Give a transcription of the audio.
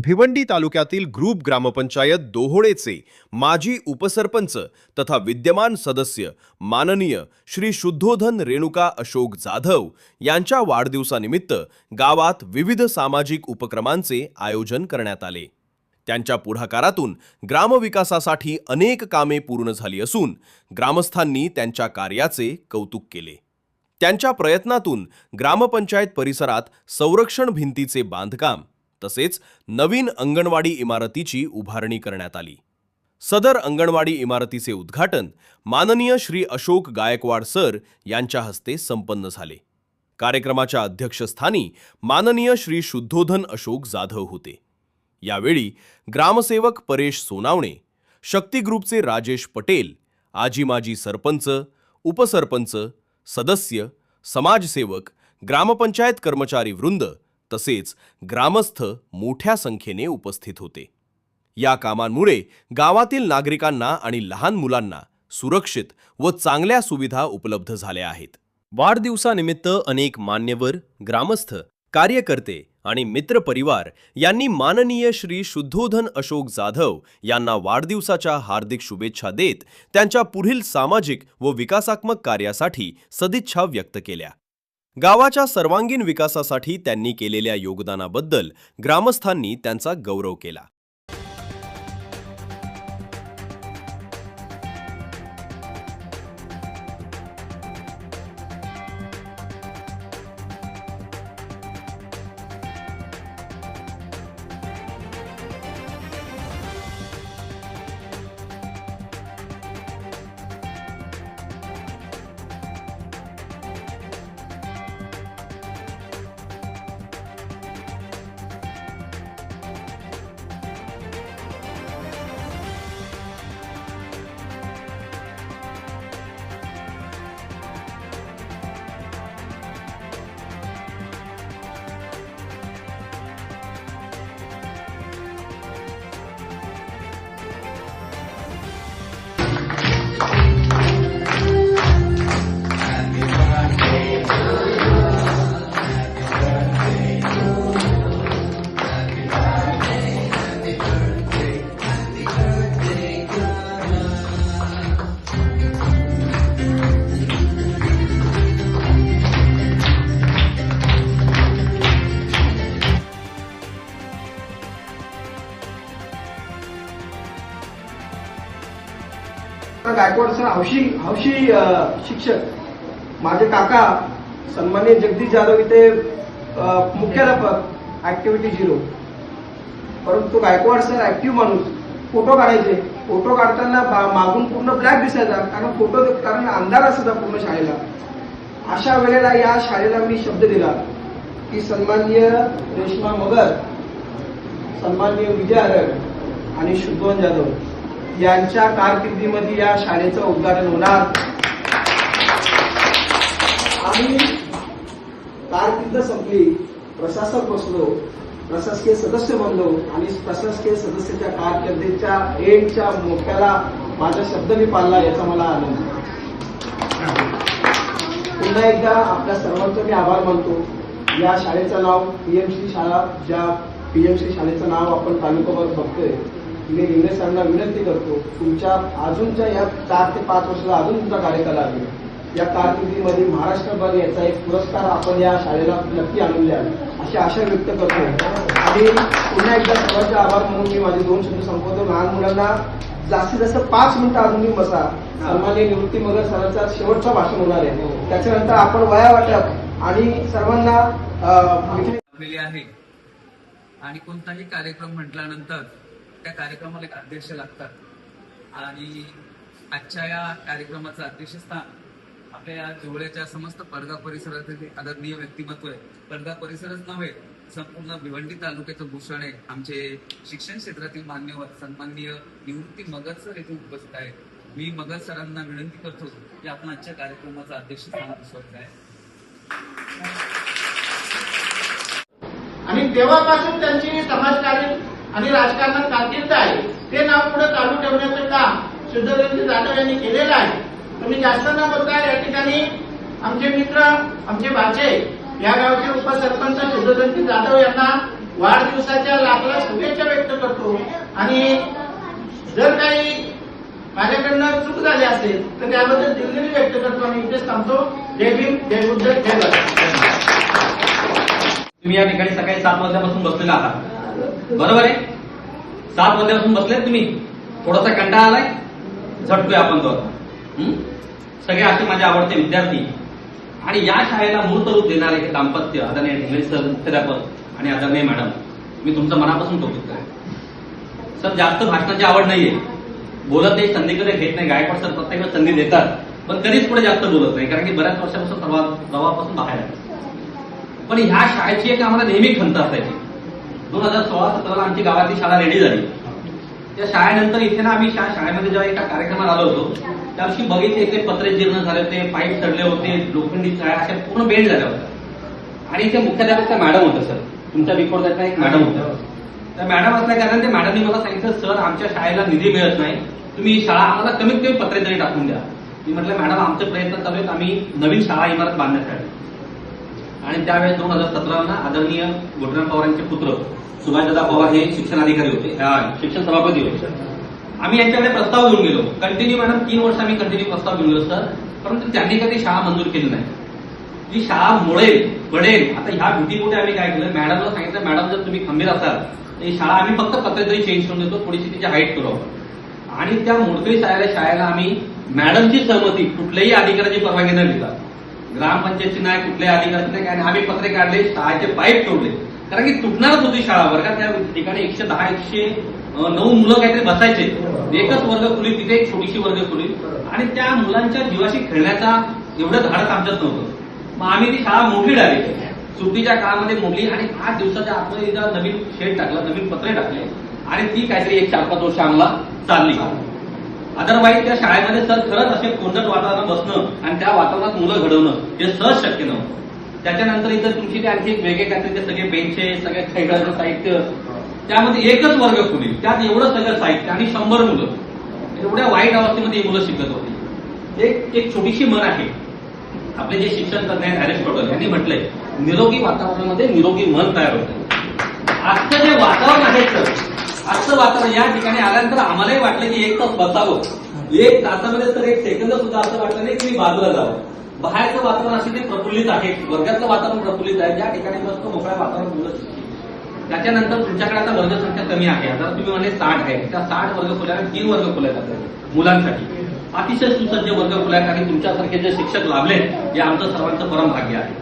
भिवंडी तालुक्यातील ग्रुप ग्रामपंचायत दोहोळेचे माजी उपसरपंच तथा विद्यमान सदस्य माननीय श्री शुद्धोधन रेणुका अशोक जाधव यांच्या वाढदिवसानिमित्त गावात विविध सामाजिक उपक्रमांचे आयोजन करण्यात आले। त्यांच्या पुढाकारातून ग्रामविकासासाठी अनेक कामे पूर्ण झाली असून ग्रामस्थांनी त्यांच्या कार्याचे कौतुक केले। त्यांच्या प्रयत्नातून ग्रामपंचायत परिसरात संरक्षण भिंतीचे बांधकाम तसेच नवीन अंगणवाडी इमारतीची उभारणी करण्यात आली। सदर अंगणवाडी इमारतीचे उद्घाटन माननीय श्री अशोक गायकवाड सर यांच्या हस्ते संपन्न झाले। कार्यक्रमाच्या अध्यक्षस्थानी माननीय श्री शुद्धोधन अशोक जाधव होते। यावेळी ग्रामसेवक परेश सोनावणे, शक्ती ग्रुपचे राजेश पटेल, आजी माजी सरपंच, उपसरपंच, सदस्य, समाजसेवक, ग्रामपंचायत कर्मचारी वृंद तसेच ग्रामस्थ मोठ्या संख्येने उपस्थित होते। या कामांमुळे गावातील नागरिकांना आणि लहान मुलांना सुरक्षित व चांगल्या सुविधा उपलब्ध झाल्या आहेत। वाढदिवसानिमित्त अनेक मान्यवर, ग्रामस्थ, कार्यकर्ते आणि मित्रपरिवार यांनी माननीय श्री शुद्धोधन अशोक जाधव यांना वाढदिवसाच्या हार्दिक शुभेच्छा देत त्यांच्या पुढील सामाजिक व विकासात्मक कार्यासाठी सदिच्छा व्यक्त केल्या। गावाच्या सर्वांगीण विकासासाठी त्यांनी केलेल्या योगदानाबद्दल ग्रामस्थांनी त्यांचा गौरव केला। गायकवाड सर हौशी शिक्षक, माझे काका सन्माननीय जगदीश जाधव इथे मुख्याध्यापक ऍक्टिव्हिटी 0। परंतु गायकवाड सर ऍक्टिव्ह माणूस, फोटो काढायचे, फोटो काढताना मागून पूर्ण ब्लॅक दिसायचा कारण अंधार असायचा पूर्ण शाळेला। अशा वेळेला या शाळेला मी शब्द दिला की सन्माननीय रेश्मा मगर, सन्माननीय विजय आरग आणि शुद्धोधन जाधव यांच्या कारकिर्दीमध्ये या शाळेचं उद्घाटन होणार आणि कारकीर्द संपली, प्रशासक बसलो, प्रशासकीय सदस्य बनलो आणि प्रशासकीय सदस्याच्या कारकिर्दीच्या एंडच्या मोक्याला माझा शब्द मी पाळला याचा मला आनंद। पुन्हा एकदा आपल्या सर्वांचे मी आभार मानतो। या शाळेचं नाव पीएमसी शाळा, ज्या पीएमसी शाळेचं नाव आपण तालुकाभर बघतोय, मी इंग्रज सरांना विनंती करतो तुमच्या अजूनच्या या 4 ते 5 वर्षाला अजून तुमचा कार्यकाल आहे, या कारकिर्दीमध्ये महाराष्ट्रभर याचा एक पुरस्कार आपण या शाळेला नक्की आणून द्याल अशी आशा व्यक्त करतो। आणि पुन्हा एकदा सर्वांचे आभार म्हणून मी माझे 2 शब्द संपवतो। लहान मुलांना जास्तीत जास्त 5 मिनिटं अजून बसा। सन्माननीय निवृत्ती मगर सरांचा शेवटचं भाषण होणार आहे, त्याच्यानंतर आपण वया वाटप आणि सर्वांना आहे। आणि कोणताही कार्यक्रम म्हटल्यानंतर त्या कार्यक्रमाला एक अध्यक्ष लागतात आणि आजच्या या कार्यक्रमाचं अध्यक्षस्थान आपल्या या जवळच्या समस्त पडगा परिसरातील आदरणीय व्यक्तिमत्व आहे। पडगा परिसरच नव्हे, संपूर्ण भिवंडी तालुक्याचं भूषण आहे। आमचे शिक्षण क्षेत्रातील मान्यवर सन्माननीय निवृत्ती मगर सर येथे उपस्थित आहेत। मी मगर सरांना विनंती करतो की आपण आजच्या कार्यक्रमाचं अध्यक्षस्थान बसवायचं आहे आणि तेव्हापासून त्यांची समाजकार्य आणि राजकारणात कारकीर्द आहे, ते नाव पुढे चालू ठेवण्याचं काम शुद्धोधन जाधव यांनी केलेलं आहे। तुम्ही जास्त न बोलता या ठिकाणी आमचे मित्र, आमचे भाचे, या गावचे उपसरपंच शुद्धोधन जाधव यांना वाढदिवसाच्या लाख लाख शुभेच्छा। करतो आणि जर काही माझ्याकडनं चूक झाली असेल तर त्याबद्दल दिलगिरी व्यक्त करतो आणि इथेच थांबतो. जय भीम, जय बुद्ध, जय भारत. तुम्ही या ठिकाणी सकाळी 7 वाजल्यापासून बसलेला आहात, बरोबर आहे? 7 वाजल्यापासून बसलेत तुम्ही. थोडासा कंटाळा आलाय, झटतोय आपण तो आता. सगळे असे माझे आवडते विद्यार्थी आणि या शाळेला मूर्तरूप देणारे हे दाम्पत्य आदरणीय ढेंगळे सर, मुख्याध्यापक आणि आदरणीय मॅडम, मी तुमचं मनापासून कौतुक करेन. सर जास्त भाषणाची आवड नाहीये, बोलत नाही, संधी कधी घेत नाही. गायकवाड सर प्रत्येक संधी देतात पण कधीच पुढे जास्त बोलत नाही, कारण की बऱ्याच वर्षापासून प्रवाहापासून बाहेर आहे. पण ह्या शाळेची एक आम्हाला नेहमी खंत असायची. 2016-17 आमची गावातली शाळा रेडी झाली. त्या शाळेनंतर इथे ना आम्ही शाळेमध्ये जेव्हा एका कार्यक्रमाला आलो होतो त्या दिवशी बघितले इथे पत्रे जीर्ण झाले होते, पाईप चढले होते, लोखंडी शाळा अशा पूर्ण बेंड झाल्या होत्या. आणि इथे मुख्याध्यापक त्या मॅडम होत्या. सर तुमच्या विकोड्यातल्या एक मॅडम होत्या. त्या मॅडम असल्या कारण त्या मॅडमनी मला सांगितलं, सर आमच्या शाळेला निधी मिळत नाही, तुम्ही ही शाळा आम्हाला कमीत कमी पत्रे तरी टाकून द्या. मी म्हटलं मॅडम आमचे प्रयत्न चालू आहेत, आम्ही नवीन शाळा इमारत बांधण्यासाठी. आणि त्यावेळेस 2017 आदरणीय गोपीनाथ पवारांचे पुत्र सुभाषदादा पवार हे शिक्षणाधिकारी होते, शिक्षण सभापती होते. आम्ही यांच्याकडे प्रस्ताव घेऊन गेलो. कंटिन्यू मॅडम 3 वर्ष आम्ही कंटिन्यू प्रस्ताव घेऊन गेलो सर, परंतु त्यांनी कधी शाळा मंजूर केली नाही. जी शाळा मोडेल पडेल. आता ह्या भीतीपोटे आम्ही काय केलं, मॅडमला सांगितलं मॅडम जर तुम्ही खंबीर असाल तर ही शाळा आम्ही फक्त पत्रे तरी चेंज करून देतो, थोडीशी तिची हाईट करू आपण. आणि त्या मोडकळी शाळेला आम्ही मॅडमची सहमती, कुठल्याही अधिकाऱ्याची परवानगी न घेता, ग्रामपंचायतची नाही, कुठल्याही अधिकाऱ्याची नाही, आणि आम्ही पत्रे काढले, शाळेचे पाईप तोडले, कारण की तुटणारच होती शाळा. वर्गात त्या ठिकाणी 110-109 मुलं काहीतरी बसायचे, एकच वर्ग खोली, तिथे एक छोटीशी वर्ग खोली, आणि त्या मुलांच्या जीवाशी खेळण्याचा एवढं धाडस आमच्यात नव्हतं. मग आम्ही ती शाळा मोडली डायरेक्ट, सुट्टीच्या काळामध्ये मोडली, आणि 8 दिवसाच्या आतमध्ये नवीन शेड टाकला, नवीन पत्रे टाकले, आणि ती काहीतरी 4-5 वर्ष आम्हाला चालली. अदरवाईज त्या शाळेमध्ये सर खरंच असे कोंदट वातावरण बसणं आणि त्या वातावरणात मुलं घडवणं हे सहज शक्य नव्हतं. त्याच्यानंतर इथं तुमची ते आणखी एक वेगळे काहीतरी ते सगळे बेंचेस, सगळे खेळाचं साहित्य, त्यामध्ये एकच वर्ग खोली, त्यात एवढं सगळं साहित्य आणि 100 मुलं, एवढ्या वाईट अवस्थेमध्ये ही मुलं शिकत होती. एक छोटीशी म्हण आहे, आपले जे शिक्षण तज्ञ आहेत अरिस्टॉटल यांनी म्हटलंय, निरोगी वातावरणामध्ये निरोगी मन तयार होतं. आजचं जे वातावरण आहे सर, आजचं वातावरण या ठिकाणी आल्यानंतर आम्हालाही वाटलं की 1 तास बसावं. 1 तासामध्ये तर 1 सेकंद सुद्धा असं वाटलं नाही की मी बाजूला जावं. बाहेरचं वातावरण असे ते प्रफुल्लित आहे, वर्गातलं वातावरण प्रफुल्लित आहे, ज्या ठिकाणी बसतो मोकळ्या वातावरण मुलं शिकते. त्याच्यानंतर तुमच्याकडे आता वर्गसंख्या कमी आहे, आता तुम्ही म्हणे 60 आहे, त्या 60 वर्ग खोल्या 3 वर्ग खोल्या जातात मुलांसाठी. अतिशय सुसज्ज वर्ग खोल्या, आणि तुमच्यासारखे जे शिक्षक लाभले हे आमचं सर्वांचं परम भाग्य आहे.